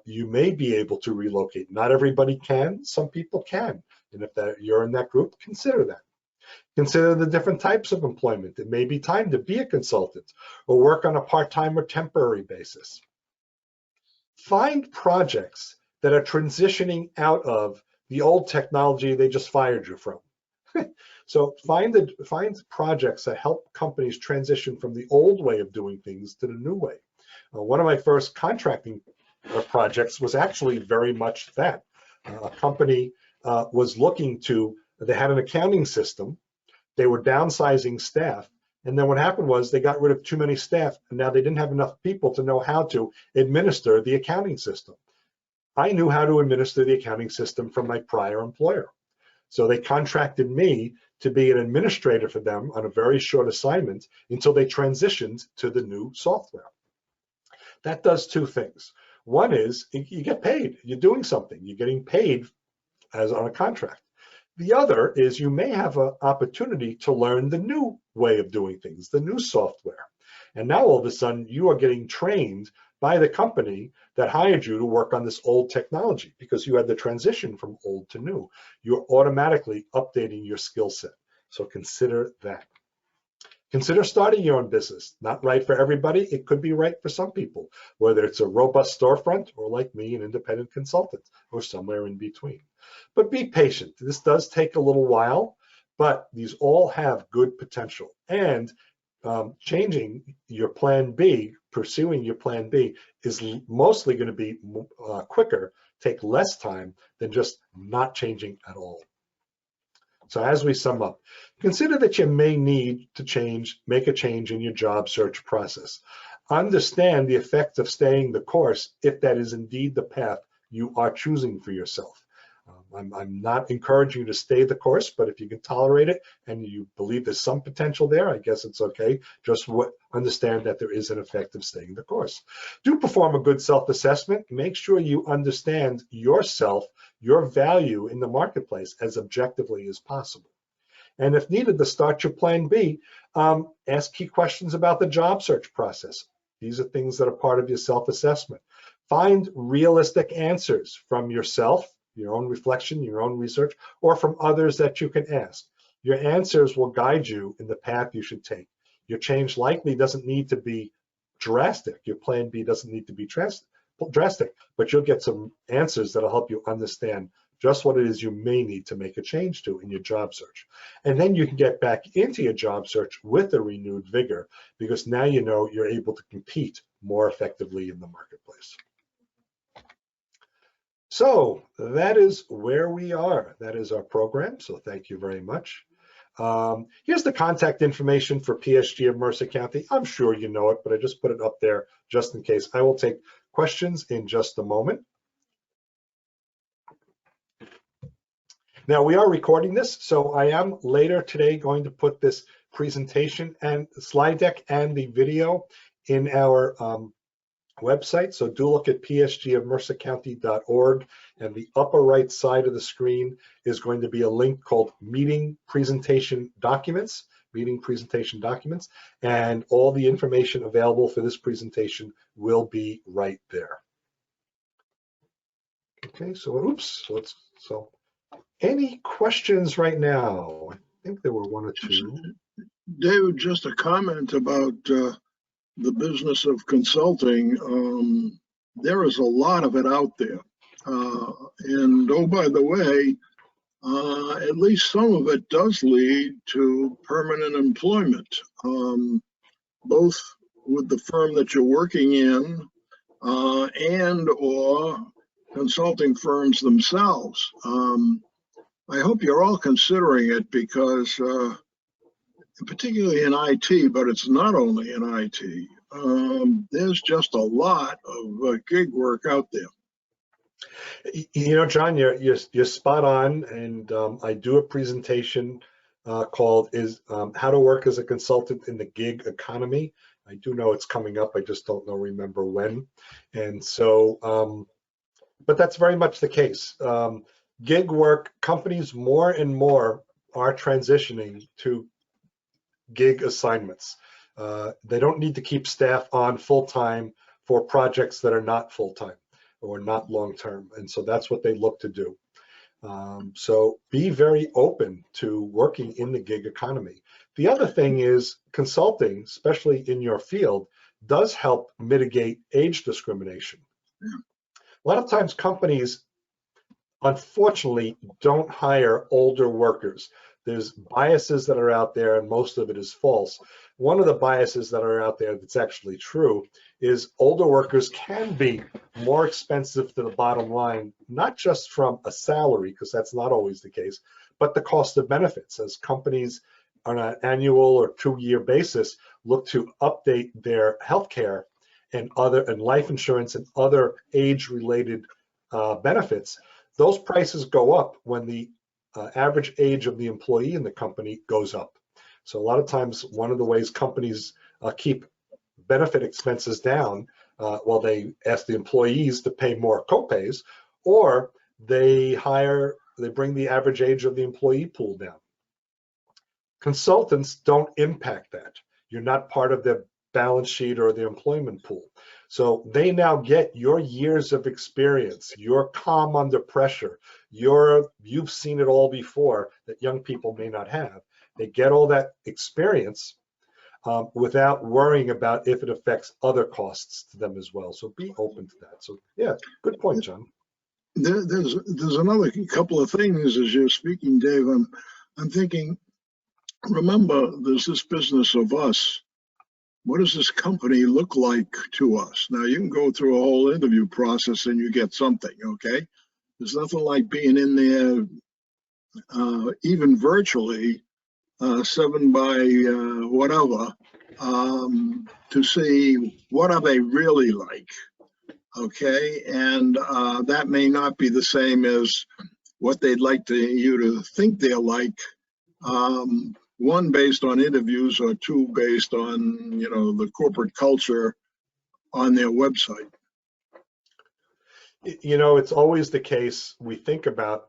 you may be able to relocate. Not everybody can, some people can. And if you're in that group, consider that. Consider the different types of employment. It may be time to be a consultant or work on a part-time or temporary basis. Find projects that are transitioning out of the old technology they just fired you from. So find projects that help companies transition from the old way of doing things to the new way. One of my first contracting projects was actually very much that. A company was looking to, they had an accounting system, they were downsizing staff, and then what happened was they got rid of too many staff, and now they didn't have enough people to know how to administer the accounting system. I knew how to administer the accounting system from my prior employer. So they contracted me to be an administrator for them on a very short assignment until they transitioned to the new software. That does two things. One is you get paid, you're doing something, you're getting paid as on a contract. The other is you may have an opportunity to learn the new way of doing things, the new software. And now all of a sudden you are getting trained by the company that hired you to work on this old technology because you had the transition from old to new. You're automatically updating your skill set. So consider that. Consider starting your own business. Not right for everybody. It could be right for some people, whether it's a robust storefront or like me, an independent consultant or somewhere in between. But be patient. This does take a little while, but these all have good potential. And changing your plan B, pursuing your plan B is mostly going to be quicker, take less time than just not changing at all. So as we sum up, consider that you may need to make a change in your job search process. Understand the effect of staying the course if that is indeed the path you are choosing for yourself. I'm not encouraging you to stay the course, but if you can tolerate it and you believe there's some potential there, I guess it's okay. Just understand that there is an effect of staying the course. Do perform a good self-assessment. Make sure you understand yourself, your value in the marketplace as objectively as possible. And if needed to start your plan B, ask key questions about the job search process. These are things that are part of your self-assessment. Find realistic answers from yourself, your own reflection, your own research, or from others that you can ask. Your answers will guide you in the path you should take. Your change likely doesn't need to be drastic. Your plan B doesn't need to be drastic, but you'll get some answers that'll help you understand just what it is you may need to make a change to in your job search. And then you can get back into your job search with a renewed vigor because now you know you're able to compete more effectively in the marketplace. So that is where we are. That is our program. So thank you very much. Here's the contact information for PSG of Mercer County. I'm sure you know it, but I just put it up there just in case. I will take questions in just a moment. Now we are recording this, so I am later today going to put this presentation and slide deck and the video in our website. So do look at psgofmercercounty.org, and the upper right side of the screen is going to be a link called Meeting Presentation Documents. meeting presentation documents, and all the information available for this presentation will be right there. Okay, so so any questions right now? I think there were one or two. David, just a comment about the business of consulting. There is a lot of it out there. And oh, by the way, at least some of it does lead to permanent employment, both with the firm that you're working in and or consulting firms themselves. I hope you're all considering it because particularly in IT, but it's not only in IT, there's just a lot of gig work out there. You know, John, you're spot on, and I do a presentation called How to Work as a Consultant in the Gig Economy. I do know it's coming up, I just don't remember when. And so, but that's very much the case. Gig work, companies more and more are transitioning to gig assignments. They don't need to keep staff on full-time for projects that are not full-time or not long-term, and so that's what they look to do. So be very open to working in the gig economy. The other thing is consulting, especially in your field, does help mitigate age discrimination. A lot of times companies, unfortunately, don't hire older workers. There's biases that are out there, and most of it is false. One of the biases that are out there that's actually true is older workers can be more expensive to the bottom line, not just from a salary, because that's not always the case, but the cost of benefits, as companies on an annual or 2-year basis look to update their healthcare and life insurance and other age-related benefits. Those prices go up when the average age of the employee in the company goes up. So a lot of times, one of the ways companies keep benefit expenses down, well, they ask the employees to pay more co-pays, or they bring the average age of the employee pool down. Consultants don't impact that. You're not part of their balance sheet or the employment pool. So they now get your years of experience, your calm under pressure, you've seen it all before that young people may not have. They get all that experience without worrying about if it affects other costs to them as well. So be open to that. So yeah, good point, John. There's another couple of things as you're speaking, Dave. I'm thinking, remember, there's this business of us. What does this company look like to us? Now, you can go through a whole interview process and you get something, okay? There's nothing like being in there, even virtually, 7 by whatever, to see what are they really like, okay? And that may not be the same as what they'd like you to think they're like. One based on interviews, or two based on, the corporate culture on their website. It's always the case. We think about,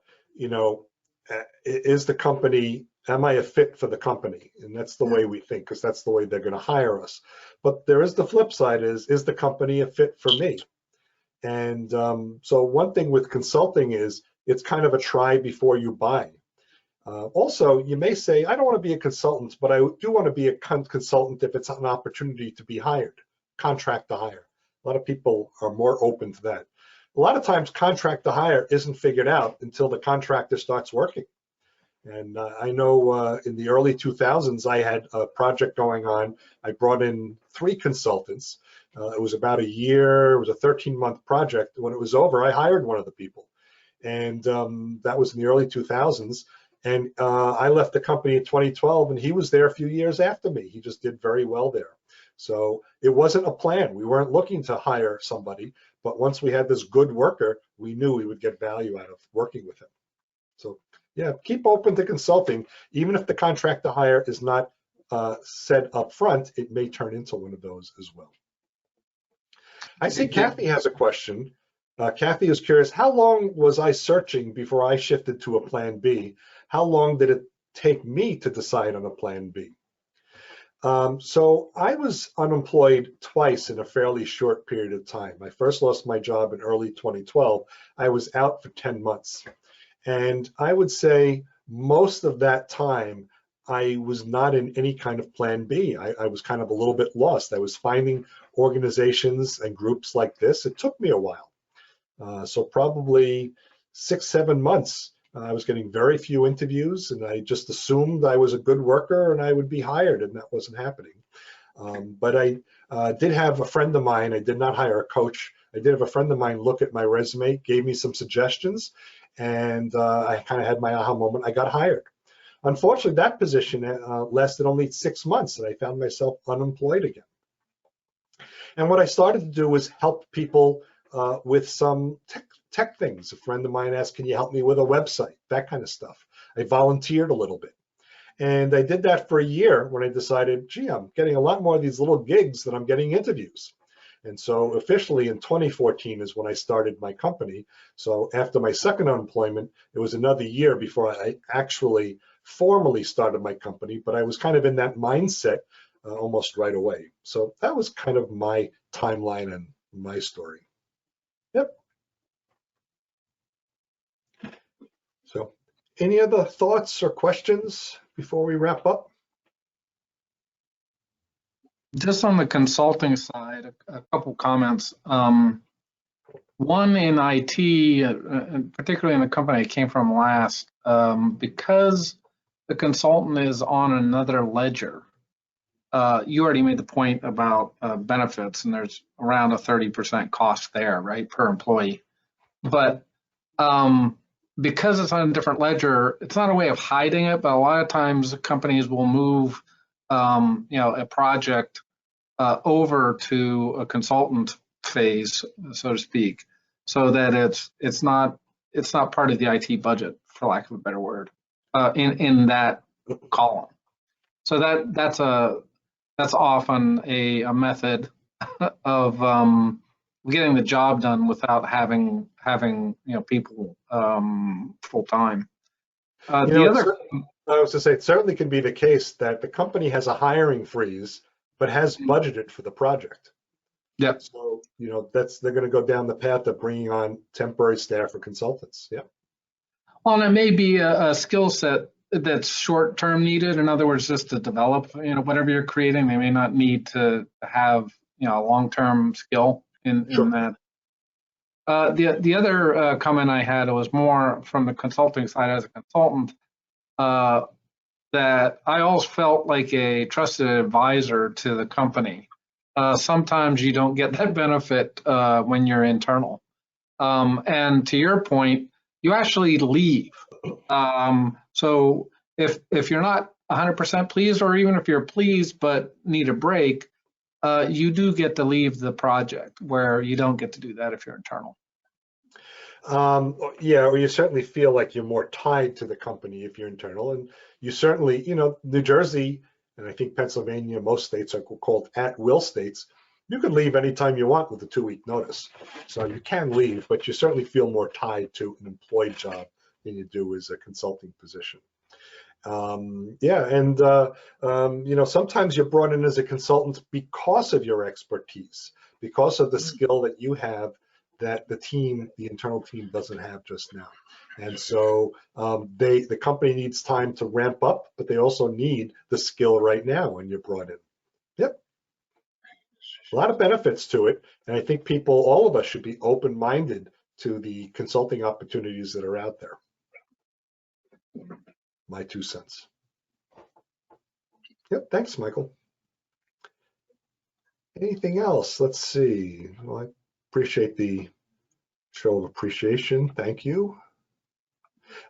is the company, am I a fit for the company? And that's the way we think, because that's the way they're going to hire us. But there is the flip side, is the company a fit for me? And so one thing with consulting is it's kind of a try before you buy. Also, you may say, I don't want to be a consultant, but I do want to be a consultant if it's an opportunity to be hired, contract to hire. A lot of people are more open to that. A lot of times, contract to hire isn't figured out until the contractor starts working. And I know in the early 2000s, I had a project going on. I brought in 3 consultants. It was about a year. It was a 13-month project. When it was over, I hired one of the people. And that was in the early 2000s. And I left the company in 2012, and he was there a few years after me. He just did very well there. So it wasn't a plan. We weren't looking to hire somebody, but once we had this good worker, we knew we would get value out of working with him. So yeah, keep open to consulting. Even if the contract to hire is not said up front, it may turn into one of those as well. I see Kathy has a question. Kathy is curious, how long was I searching before I shifted to a plan B? How long did it take me to decide on a plan B? So I was unemployed twice in a fairly short period of time. I first lost my job in early 2012. I was out for 10 months. And I would say most of that time, I was not in any kind of plan B. I was kind of a little bit lost. I was finding organizations and groups like this. It took me a while. So probably 6, 7 months. I was getting very few interviews, and I just assumed I was a good worker and I would be hired, and that wasn't happening. But I did have a friend of mine. I did not hire a coach. I did have a friend of mine look at my resume, gave me some suggestions, and I kind of had my aha moment. I got hired. Unfortunately, that position lasted only 6 months, and I found myself unemployed again. And what I started to do was help people with some tech things. A friend of mine asked, can you help me with a website? That kind of stuff. I volunteered a little bit. And I did that for a year when I decided, gee, I'm getting a lot more of these little gigs than I'm getting interviews. And so officially in 2014 is when I started my company. So after my second unemployment, it was another year before I actually formally started my company, but I was kind of in that mindset almost right away. So that was kind of my timeline and my story. Yep. So any other thoughts or questions before we wrap up? Just on the consulting side, a couple comments. One in IT, particularly in the company I came from last, because the consultant is on another ledger. You already made the point about benefits, and there's around a 30% cost there, right, per employee. But because it's on a different ledger, it's not a way of hiding it, but a lot of times companies will move a project over to a consultant phase, so to speak, so that it's not part of the IT budget, for lack of a better word, in that column. So that's often a method of getting the job done without having people full time. I was to say, it certainly can be the case that the company has a hiring freeze, but has budgeted for the project. Yeah. So they're going to go down the path of bringing on temporary staff or consultants. Yeah. Well, and it may be a skill set that's short term needed. In other words, just to develop whatever you're creating. They may not need to have a long term skill in that. The other comment I had was more from the consulting side as a consultant, that I always felt like a trusted advisor to the company. Sometimes you don't get that benefit when you're internal. And to your point, you actually leave. So if you're not 100% pleased, or even if you're pleased but need a break, you do get to leave the project, where you don't get to do that if you're internal. Yeah, or you certainly feel like you're more tied to the company if you're internal. And you certainly, New Jersey, and I think Pennsylvania, most states are called at-will states. You can leave anytime you want with a 2-week notice. So you can leave, but you certainly feel more tied to an employed job than you do as a consulting position. Yeah, and sometimes you're brought in as a consultant because of your expertise, because of the skill that you have that the internal team doesn't have just now. And so the company needs time to ramp up, but they also need the skill right now when you're brought in. Yep. A lot of benefits to it. And I think all of us should be open-minded to the consulting opportunities that are out there. My 2 cents. Yep, thanks, Michael. Anything else? Let's see. Well, I appreciate the show of appreciation. Thank you.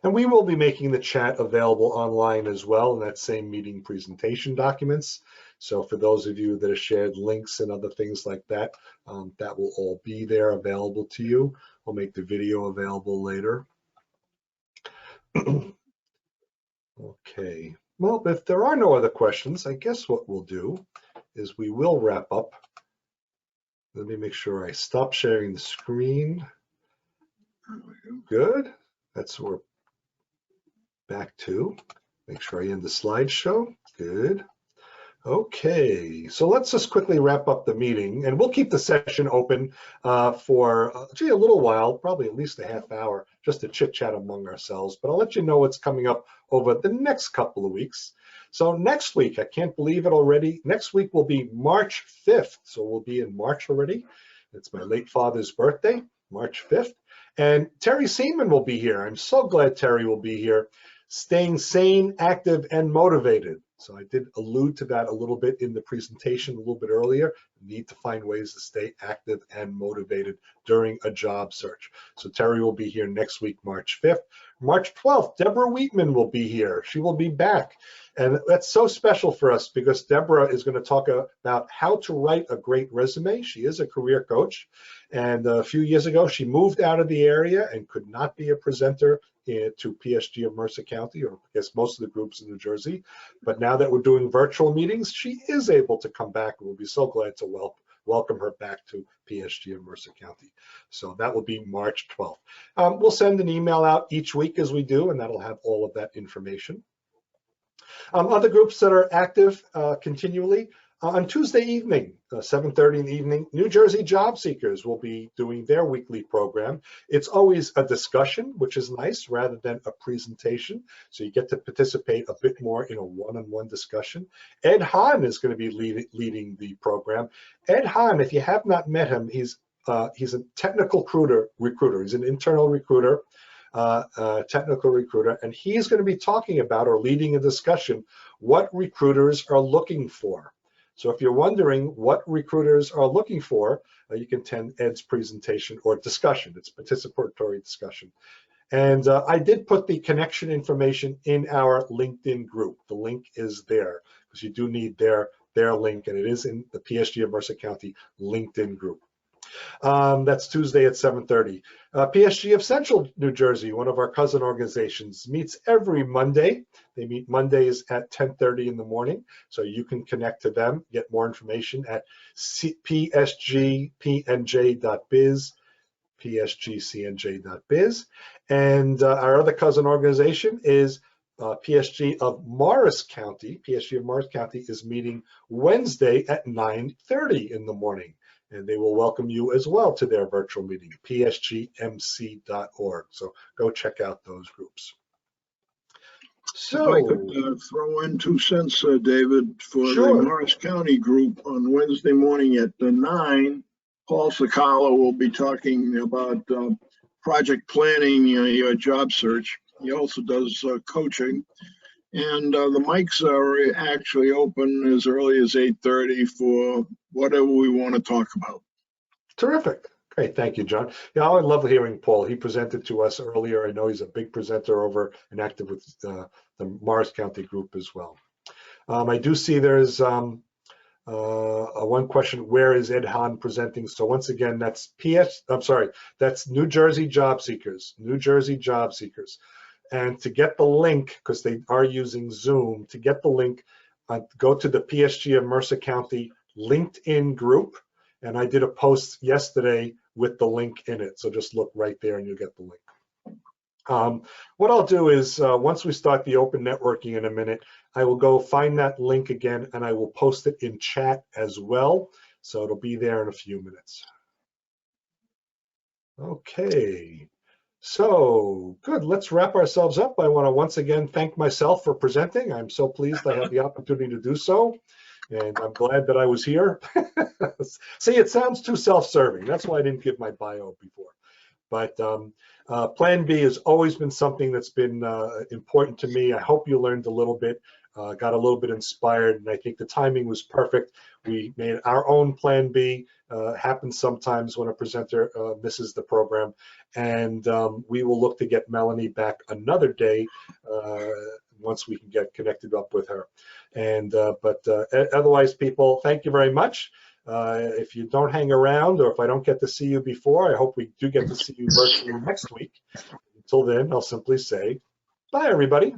And we will be making the chat available online as well in that same meeting presentation documents. So for those of you that have shared links and other things like that, that will all be there available to you. We'll make the video available later. Okay. Well, if there are no other questions, I guess what we'll do is we will wrap up. Let me make sure I stop sharing the screen. Good. That's what we're back to. Make sure I end the slideshow. Good. Okay, so let's just quickly wrap up the meeting, and we'll keep the session open for a little while, probably at least a half hour, just to chit chat among ourselves. But I'll let you know what's coming up over the next couple of weeks. So next week, I can't believe it already. Next week will be March 5th, so we'll be in March already. It's my late father's birthday, March 5th, and Terry Seaman will be here. I'm so glad Terry will be here. Staying sane, active, and motivated. So I did allude to that a little bit in the presentation a little bit earlier. You need to find ways to stay active and motivated during a job search. So Terry will be here next week, March 5th. March 12th, Deborah Wheatman will be here. She will be back. And that's so special for us because Deborah is going to talk about how to write a great resume. She is a career coach. And a few years ago, she moved out of the area and could not be a presenter to PSG of Mercer County, or I guess most of the groups in New Jersey. But now that we're doing virtual meetings, she is able to come back. We'll be so glad to welcome her back to PSG of Mercer County. So that will be March 12th. We'll send an email out each week as we do, and that'll have all of that information. Other groups that are active continually, on Tuesday evening, 7:30 in the evening, New Jersey Job Seekers will be doing their weekly program. It's always a discussion, which is nice, rather than a presentation. So you get to participate a bit more in a one-on-one discussion. Ed Hahn is going to be leading the program. Ed Hahn, if you have not met him, he's a technical recruiter. He's an internal recruiter. Technical recruiter, and he's going to be talking about or leading a discussion what recruiters are looking for. So if you're wondering what recruiters are looking for, you can attend Ed's presentation or discussion. It's participatory discussion. And I did put the connection information in our LinkedIn group. The link is there because you do need their link, and it is in the PSG of Mercer County LinkedIn group. That's Tuesday at 7:30. PSG of Central New Jersey, one of our cousin organizations, meets every Monday. They meet Mondays at 10:30 in the morning, so you can connect to them, get more information at psgpnj.biz, psgcnj.biz. And our other cousin organization is PSG of Morris County. PSG of Morris County is meeting Wednesday at 9:30 in the morning. And they will welcome you as well to their virtual meeting, psgmc.org. So go check out those groups. So if I could throw in 2 cents, David, for sure. The Morris County group on Wednesday morning at 9, Paul Sakala will be talking about project planning, your job search. He also does coaching. And the mics are actually open as early as 8:30 for whatever we want to talk about. Terrific. Great. Thank you, John. Yeah, I love hearing Paul. He presented to us earlier. I know he's a big presenter over and active with the Morris County group as well. I do see there's one question, where is Ed Hahn presenting? So once again, that's that's New Jersey Job Seekers, New Jersey Job Seekers. And to get the link, because they are using Zoom, to get the link, go to the PSG of Mercer County LinkedIn group. And I did a post yesterday with the link in it. So just look right there and you'll get the link. What I'll do is once we start the open networking in a minute, I will go find that link again and I will post it in chat as well. So it'll be there in a few minutes. Okay. So good, let's wrap ourselves up. I want to once again thank myself for presenting. I'm so pleased I had the opportunity to do so, and I'm glad that I was here. See, it sounds too self-serving. That's why I didn't give my bio before. But Plan B has always been something that's been important to me. I hope you learned a little bit, got a little bit inspired, and I think the timing was perfect. We made our own Plan B. Happens sometimes when a presenter misses the program, and we will look to get Melanie back another day once we can get connected up with her. And but otherwise, people, thank you very much. If you don't hang around, or if I don't get to see you before, I hope we do get to see you virtually next week. Until then, I'll simply say bye, everybody.